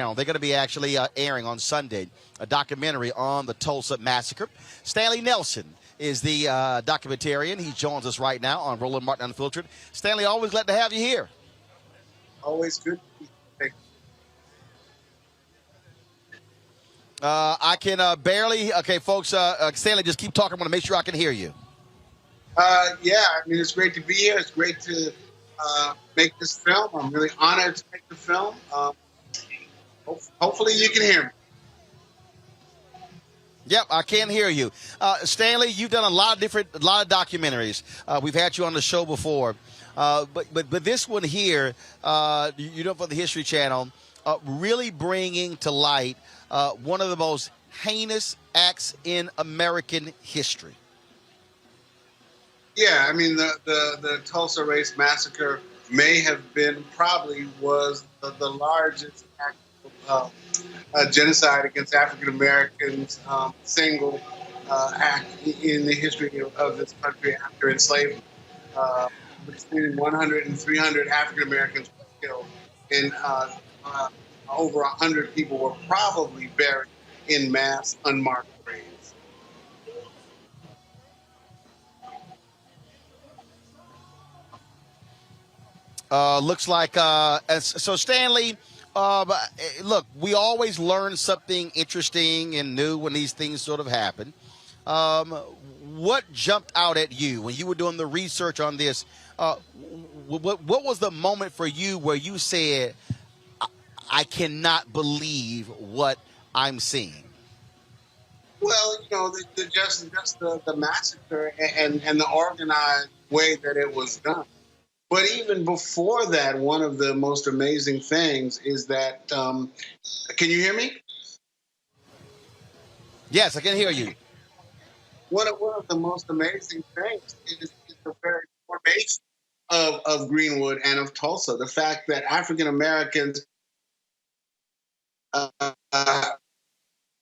Channel. They're going to be actually airing on Sunday a documentary on the Tulsa massacre. Stanley Nelson is the documentarian. He joins us right now on Roland Martin Unfiltered. Stanley, always glad to have you here. Always good to be here. I can barely. Okay, folks. Stanley, just keep talking. I want to make sure I can hear you. Yeah, I mean, it's great to be here. It's great to make this film. I'm really honored to make the film. Hopefully you can hear me. Yep, I can hear you. Stanley, you've done a lot of documentaries. We've had you on the show before. But this one here, you know, for the History Channel, really bringing to light one of the most heinous acts in American history. Yeah, I mean, the Tulsa Race Massacre may have been, probably was the largest act of genocide against African Americans, single act in the history of this country after enslavement. Between 100 and 300 African Americans were killed, and over 100 people were probably buried in mass, unmarked graves. Looks like so Stanley, look, we always learn something interesting and new when these things sort of happen. What jumped out at you when you were doing the research on this? What was the moment for you where you said, I cannot believe what I'm seeing? Well, you know, just the massacre and the organized way that it was done. But even before that, one of the most amazing things is that, can you hear me? Yes, I can hear you. One of the most amazing things is the very formation of Greenwood and of Tulsa. The fact that African Americans,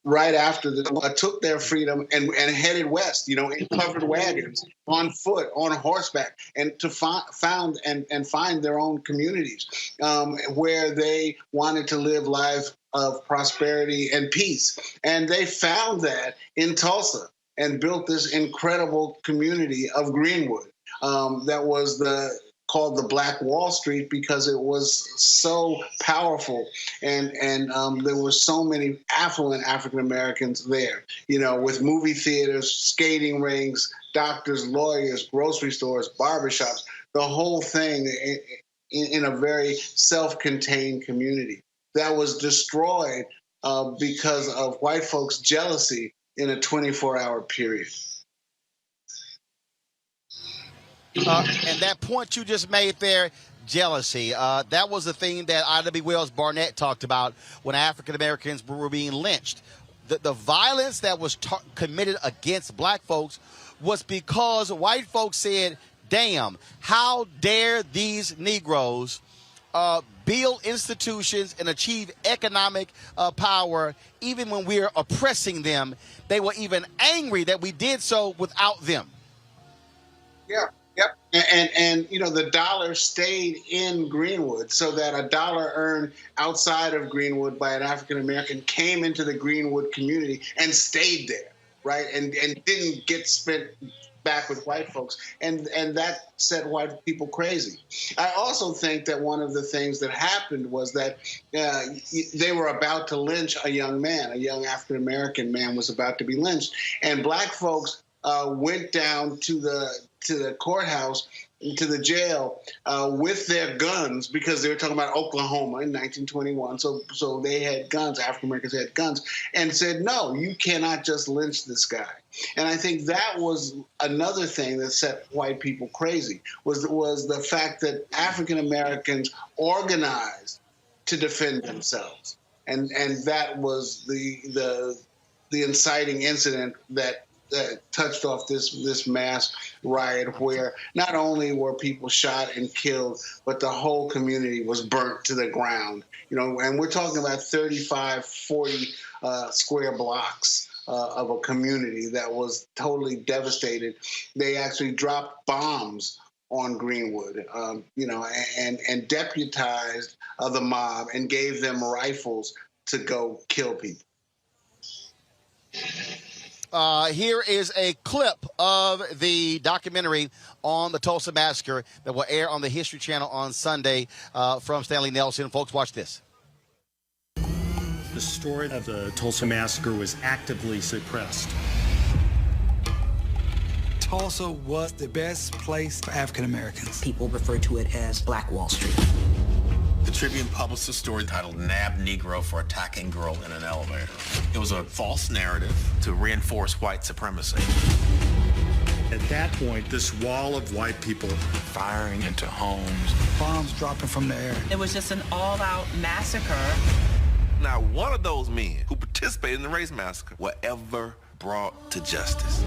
right after took their freedom and headed west, you know, in covered wagons, on foot, on horseback, and to find their own communities where they wanted to live lives of prosperity and peace. And they found that in Tulsa and built this incredible community of Greenwood that was called the Black Wall Street, because it was so powerful, and there were so many affluent African Americans there, you know, with movie theaters, skating rinks, doctors, lawyers, grocery stores, barbershops, the whole thing in a very self-contained community that was destroyed because of white folks' jealousy in a 24-hour period. And that point you just made there, jealousy, that was the thing that Ida B. Wells Barnett talked about when African Americans were being lynched. The violence that was committed against black folks was because white folks said, damn, how dare these Negroes build institutions and achieve economic power even when we're oppressing them. They were even angry that we did so without them. Yeah. Yep. And you know, the dollar stayed in Greenwood, so that a dollar earned outside of Greenwood by an African American came into the Greenwood community and stayed there, right? And didn't get spent back with white folks. And that set white people crazy. I also think that one of the things that happened was that they were about to lynch a young man. A young African American man was about to be lynched. And black folks went down to the courthouse, to the jail, with their guns, because they were talking about Oklahoma in 1921. So they had guns, African Americans had guns, and said, no, you cannot just lynch this guy. And I think that was another thing that set white people crazy, was the fact that African Americans organized to defend themselves. And that was the inciting incident that touched off this mass riot, where not only were people shot and killed, but the whole community was burnt to the ground. You know, and we're talking about 35, 40 square blocks of a community that was totally devastated. They actually dropped bombs on Greenwood, you know, and deputized the mob and gave them rifles to go kill people. Here is a clip of the documentary on the Tulsa Massacre that will air on the History Channel on Sunday from Stanley Nelson. Folks, watch this. The story of the Tulsa Massacre was actively suppressed. Tulsa was the best place for African Americans. People refer to it as Black Wall Street. The Tribune published a story titled "Nab Negro for Attacking Girl in an Elevator." It was a false narrative to reinforce white supremacy. At that point, this wall of white people Firing into homes. Bombs dropping from the air. It was just an all-out massacre. Not one of those men who participated in the race massacre were ever brought to justice.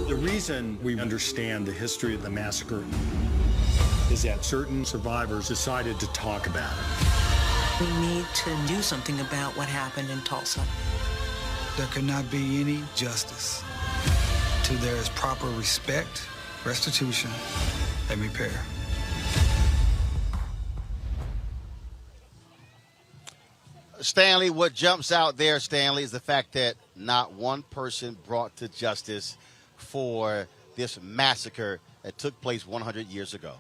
The reason we understand the history of the massacre is that certain survivors decided to talk about it. We need to do something about what happened in Tulsa. There could not be any justice till there is proper respect, restitution, and repair. Stanley, what jumps out there, Stanley, is the fact that not one person brought to justice for this massacre that took place 100 years ago.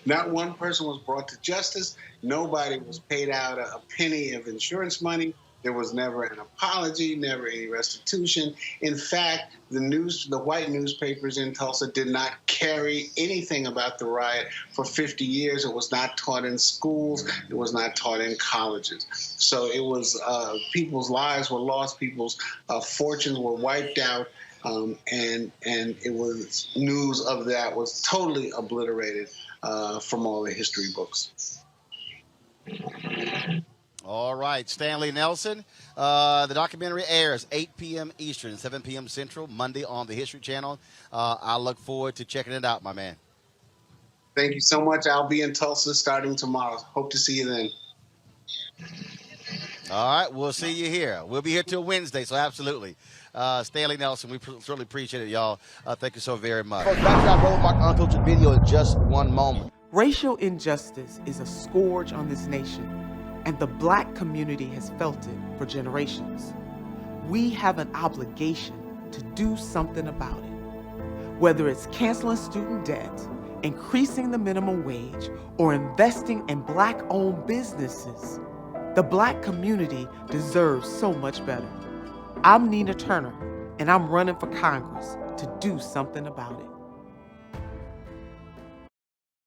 Not one person was brought to justice. Nobody was paid out a penny of insurance money. There was never an apology, never any restitution. In fact, the white newspapers in Tulsa did not carry anything about the riot for 50 years. It was not taught in schools. It was not taught in colleges. So it was people's lives were lost. People's fortunes were wiped out. And it was news of that was totally obliterated from all the history books. All right, Stanley Nelson. The documentary airs 8 p.m. Eastern, 7 p.m. Central, Monday on the History Channel. I look forward to checking it out, my man. Thank you so much. I'll be in Tulsa starting tomorrow. Hope to see you then. All right, we'll see you here. We'll be here till Wednesday, so absolutely. Stanley Nelson, we certainly appreciate it, y'all. Thank you so very much. Back to that Roland Mark Unfiltered video in just one moment. Racial injustice is a scourge on this nation, and the Black community has felt it for generations. We have an obligation to do something about it. Whether it's canceling student debt, increasing the minimum wage, or investing in Black-owned businesses, the Black community deserves so much better. I'm Nina Turner, and I'm running for Congress to do something about it.